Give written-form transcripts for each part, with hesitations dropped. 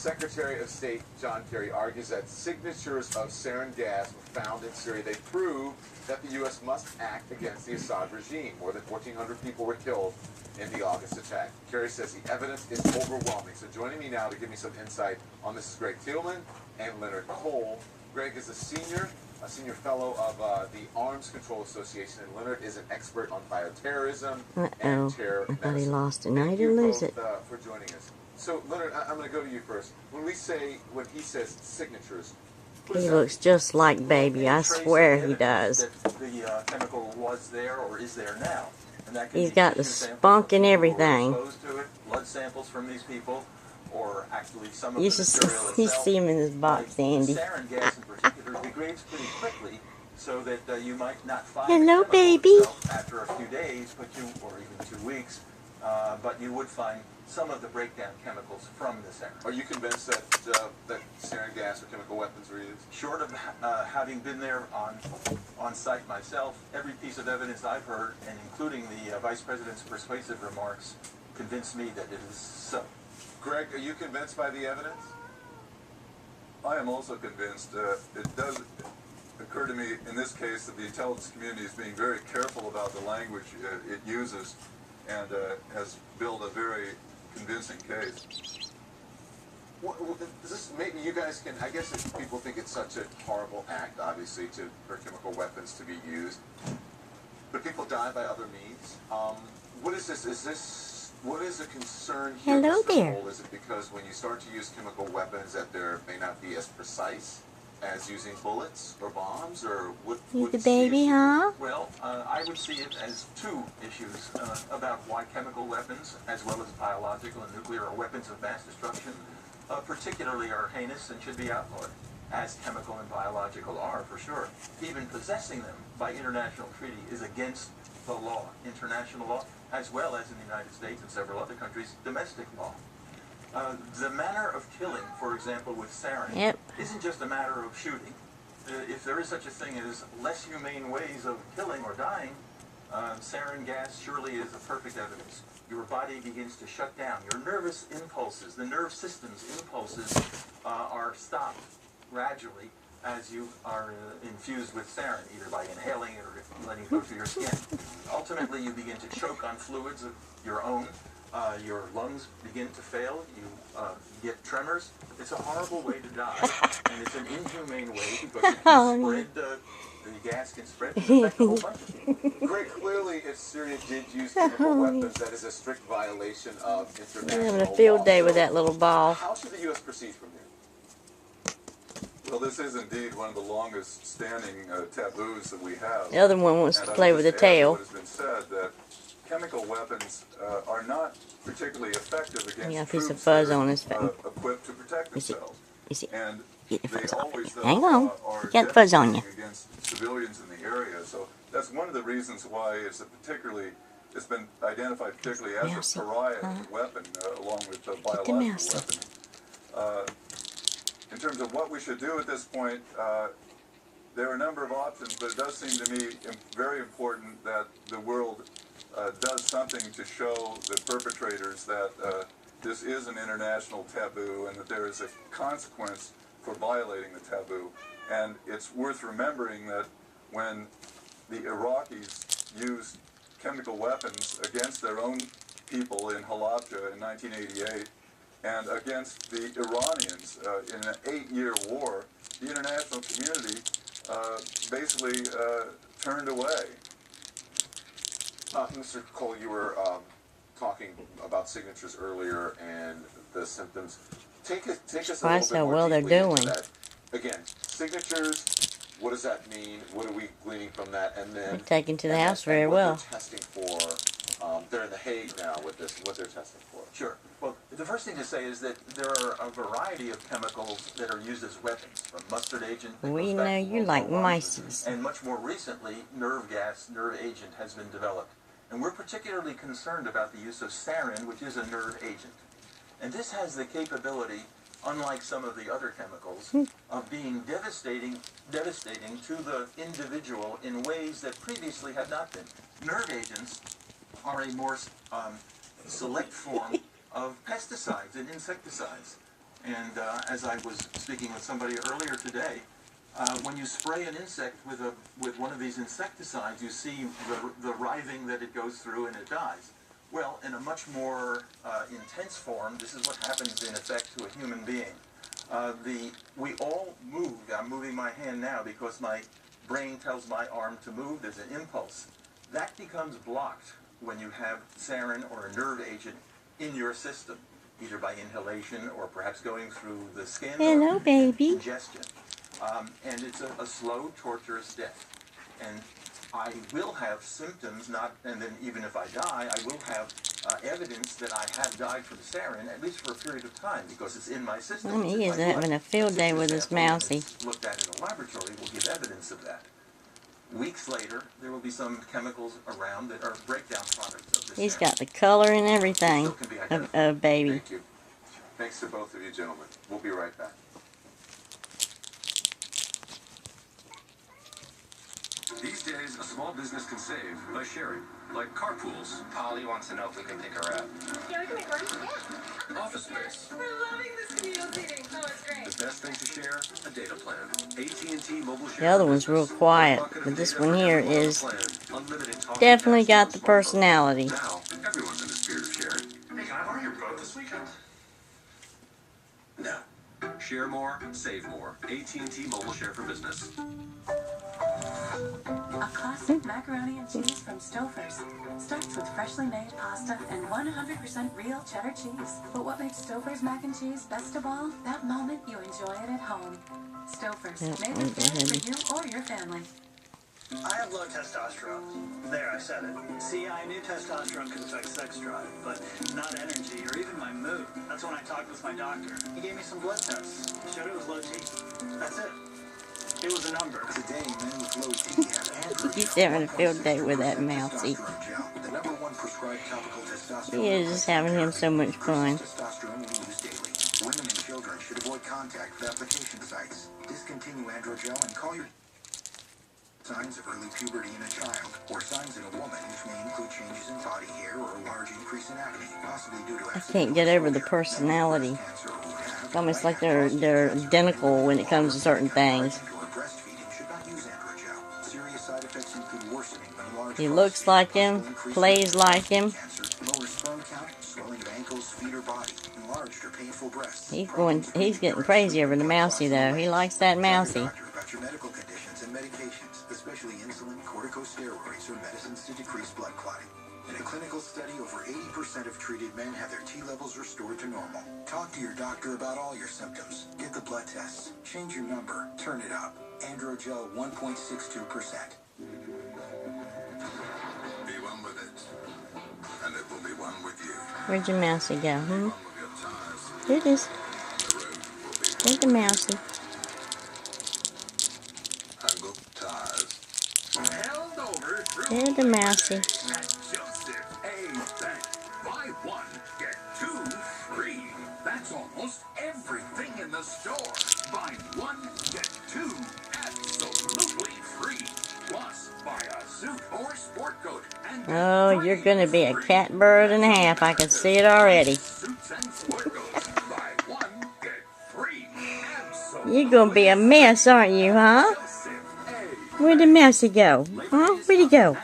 Secretary of State John Kerry argues that signatures of sarin gas were found in Syria. They prove that the U.S. must act against the Assad regime. More than 1,400 people were killed in the August attack. Kerry says the evidence is overwhelming. So joining me now to give me some insight on this is Greg Thielman and Leonard Cole. Greg is a senior fellow of the Arms Control Association, and Leonard is an expert on bioterrorism and terror medicine. I thought he lost it. Now Thank he didn't you lose both, it. for joining us. So, Leonard, I'm going to go to you first. When he says signatures, He looks just like baby. I swear he does. That the chemical was there or is there now. And that can He's be got the spunk and everything. To it, blood samples from these people, or actually some of You the should material itself. you see him in his box, Andy. Sarin gas in particular degrades pretty quickly, so that you might not find Hello, the baby. itself after a few days, or even 2 weeks. But you would find some of the breakdown chemicals from the sarin. Are you convinced that that sarin gas or chemical weapons were used? Short of having been there on site myself, every piece of evidence I've heard, and including the Vice President's persuasive remarks, convinced me that it is so. Greg, are you convinced by the evidence? I am also convinced. It does occur to me in this case that the intelligence community is being very careful about the language it uses, and has built a very convincing case. Maybe you guys can, I guess if people think it's such a horrible act, obviously, for chemical weapons to be used, but people die by other means. What is this? What is the concern here? Hello there. Is it because when you start to use chemical weapons that there may not be as precise as using bullets or bombs, or what? You the baby, huh? Well, I would see it as two issues about why chemical weapons, as well as biological and nuclear, or weapons of mass destruction, particularly are heinous and should be outlawed, as chemical and biological are, for sure. Even possessing them by international treaty is against the law, international law, as well as in the United States and several other countries, domestic law. The manner of killing, for example, with sarin, isn't just a matter of shooting. If there is such a thing as less humane ways of killing or dying, sarin gas surely is a perfect evidence. Your body begins to shut down. Your nervous impulses, the nerve system's impulses, are stopped gradually as you are infused with sarin, either by inhaling it or letting it go through your skin. Ultimately, you begin to choke on fluids of your own. Your lungs begin to fail, you get tremors. It's a horrible way to die, and it's an inhumane way because it can spread, the gas can spread and affect a whole bunch of people. Great, clearly if Syria did use chemical weapons, that is a strict violation of international law. We're having a field day with that little ball. How should the U.S. proceed from here? Well, this is indeed one of the longest standing taboos that we have. The other one wants to play with the tail. It has been said that chemical weapons are not particularly effective against Yeah, a piece of troops fuzz that on are his face. equipped to protect themselves. Get And the they fuzz off always, it. though, Hang on. are You got fuzz on you. devastating against civilians in the area. So that's one of the reasons why it's been identified particularly as a pariah weapon, along with the biological weapon. In terms of what we should do at this point, there are a number of options, but it does seem to me very important that the world does something to show the perpetrators that this is an international taboo and that there is a consequence for violating the taboo. And it's worth remembering that when the Iraqis used chemical weapons against their own people in Halabja in 1988 and against the Iranians in an 8-year war, the international community basically turned away. Mr. Cole, you were talking about signatures earlier and the symptoms. Take us a little bit how more well they're deeply into doing. that. Again, signatures, what does that mean? What are we gleaning from that? And then They're taken to the house very what well. they're testing for. They're in The Hague now with this, what they're testing for. Sure. Well, the first thing to say is that there are a variety of chemicals that are used as weapons, from mustard agent. We know you like mices. And much more recently, nerve gas, nerve agent has been developed. And we're particularly concerned about the use of sarin, which is a nerve agent. And this has the capability, unlike some of the other chemicals, of being devastating to the individual in ways that previously had not been. Nerve agents are a more select form of pesticides and insecticides. And as I was speaking with somebody earlier today, when you spray an insect with one of these insecticides, you see the writhing that it goes through and it dies. Well, in a much more intense form, this is what happens in effect to a human being. We all move. I'm moving my hand now because my brain tells my arm to move. There's an impulse. That becomes blocked when you have sarin or a nerve agent in your system, either by inhalation or perhaps going through the skin Hello, or baby. ingestion. And it's a slow, torturous death. And I will have symptoms, and then even if I die, I will have evidence that I have died from sarin, at least for a period of time, because it's in my system. He is having a field day with his mousy. Looked at in a laboratory will give evidence of that. Weeks later, there will be some chemicals around that are breakdown products of this. He's got the color and everything of baby. Thank you. Thanks to both of you gentlemen. We'll be right back. These days, a small business can save by sharing, like carpools. Polly wants to know if we can pick her up. Yeah, we can make one. Yeah. Office space. We're loving this communal seating. Oh, it's great. The best thing to share, a data plan. AT&T mobile share. The other one's real quiet, but this one here is definitely got the personality. Now, everyone's in the spirit of sharing. Hey, can I borrow your boat this weekend? No. Share more, save more. AT&T mobile share for business. A classic macaroni and cheese from Stouffer's. Starts with freshly made pasta and 100% real cheddar cheese. But what makes Stouffer's mac and cheese best of all? That moment you enjoy it at home. Stouffer's, made with care for you or your family. I have low testosterone. There, I said it. See, I knew testosterone could affect sex drive, but not energy or even my mood. That's when I talked with my doctor. He gave me some blood tests. Showed it was low T. That's it. It was a number. Today, men with low T have androgen. He's having a field day with that mousy. The #1 prescribed topical testosterone. He is just having him so much fun. Testosterone we use daily. Women and children should avoid contact with application sites. Discontinue androgel and call your signs of early puberty in a child, or signs in a woman, which may include changes in body hair or a large increase in acne, possibly due to I can't get over the personality. It's almost like they're identical when it comes to certain things. He looks like him, plays like him. He's getting crazy over the mousy though. He likes that mousy. Especially insulin, corticosteroids, or medicines to decrease blood clotting. In a clinical study, over 80% of treated men have their T levels restored to normal. Talk to your doctor about all your symptoms. Get the blood tests. Change your number. Turn it up. Androgel 1.62%. Be one with it, and it will be one with you. Where'd your mousy go, Here it is. There's the mousy. There's the mousy. Buy one, get two free. That's almost everything in the store. Buy one, get two, absolutely free. Plus, buy a suit or sport coat. And Oh, you're gonna be a cat bird and a half. I can see it already. suits and sport coats. Buy one, get free. You're gonna be a mess, aren't you, huh? Where'd the mousy go? Huh? Where'd he go?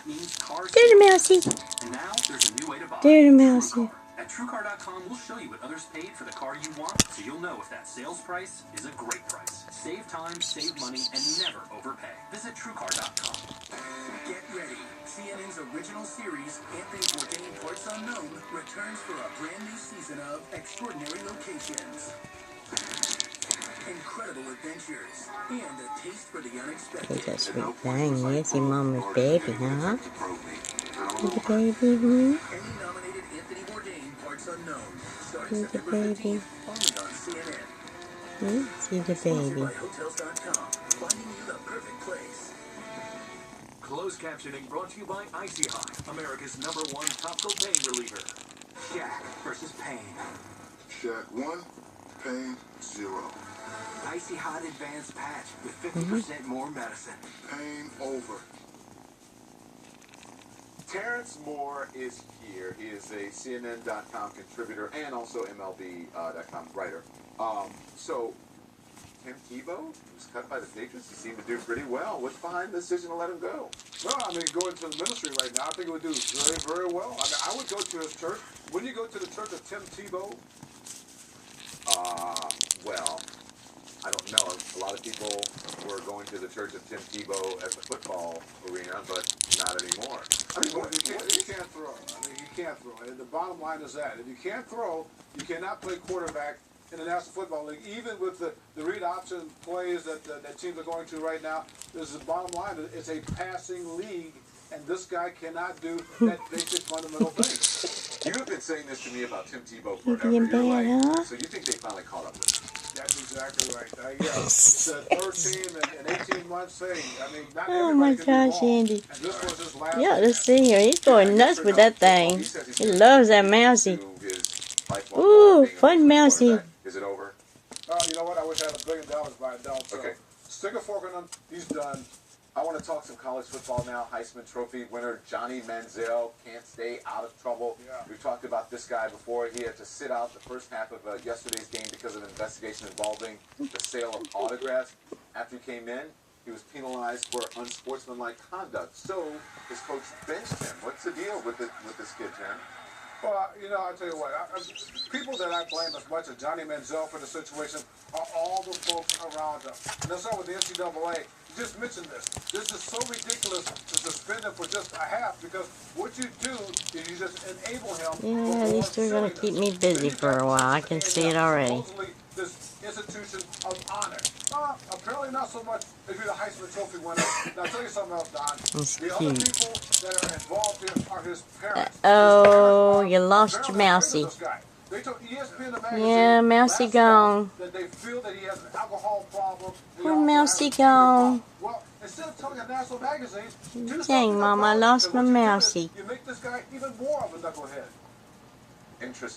There's the mousy. And now there's a new way to buy. There's the mousy. At TrueCar.com, we'll show you what others paid for the car you want, so you'll know if that sales price is a great price. Save time, save money, and never overpay. Visit TrueCar.com. Get ready. CNN's original series, Anthony Bourdain Parts Unknown, returns for a brand new season of Extraordinary Locations. Incredible adventures and a taste for the unexpected. He's a sweet thing. Yes, your mama's baby, huh? He's a baby, Emmy-nominated Anthony Bourdain Parts Unknown starting He's a September baby. 15th only on CNN. He's a Sponsored baby. by Hotels.com, finding you the perfect place. Closed captioning brought to you by Icy Hot, America's #1 topical pain reliever. Shaq versus Pain. Shaq 1, pain 0. Icy Hot Advanced Patch with 50% more medicine. Pain over. Terrence Moore is here. He is a CNN.com contributor and also MLB.com writer. So, Tim Tebow was cut by the Patriots. He seemed to do pretty well. What's behind the decision to let him go? Well, I mean, going to the ministry right now, I think it would do very, very well. I mean, I would go to his church. Wouldn't you go to the church of Tim Tebow? Well, I don't know. A lot of people were going to the church of Tim Tebow at the football arena, but not anymore. I mean, You can't throw. I mean, you can't throw. And the bottom line is that if you can't throw, you cannot play quarterback in the National Football League. Even with the read option plays that teams are going to right now, this is the bottom line. It's a passing league, and this guy cannot do that basic fundamental thing. You have been saying this to me about Tim Tebow forever. being You're bad, like, huh? so you think they finally caught up with him? That's exactly right. Yeah, it's the third team in 18 months. Hey, I mean, not Oh my everybody can gosh, do ball. Andy. And this was his last Yeah, chance. let's see here. He's going nuts with that thing. He loves that mousy. Ooh, fun mousy. Is it over? You know what? I wish I had $1 billion, but I don't. So Okay. stick a fork in him. He's done. I want to talk some college football now. Heisman Trophy winner Johnny Manziel can't stay out of trouble. Yeah. We've talked about this guy before. He had to sit out the first half of yesterday's game because of an investigation involving the sale of autographs. After he came in, he was penalized for unsportsmanlike conduct. So his coach benched him. What's the deal with this kid, Jen? Well, you know, I'll tell you what. People that I blame as much as Johnny Manziel for the situation are all the folks around him. And let's start with the NCAA. You just mentioned this. This is so ridiculous to suspend him for just a half because what you do is you just enable him. Yeah, these two are going to keep me busy for a while. I can see it already. This institution of honor. Apparently not so much if you're the Heisman Trophy winner. Now, I'll tell you something else, Don. That's the other cute. people that are involved here are his parents. Oh, you lost your mousy. They told ESPN the magazine Yeah, mousy last gone. month that they feel that he has an alcohol problem. He Poor also mousy has a drinking problem. gone. Well, instead of telling a national magazine, do Dang, something Mama, I about it. lost And my what you do is mousy. You make this guy even more of a knucklehead. Interesting.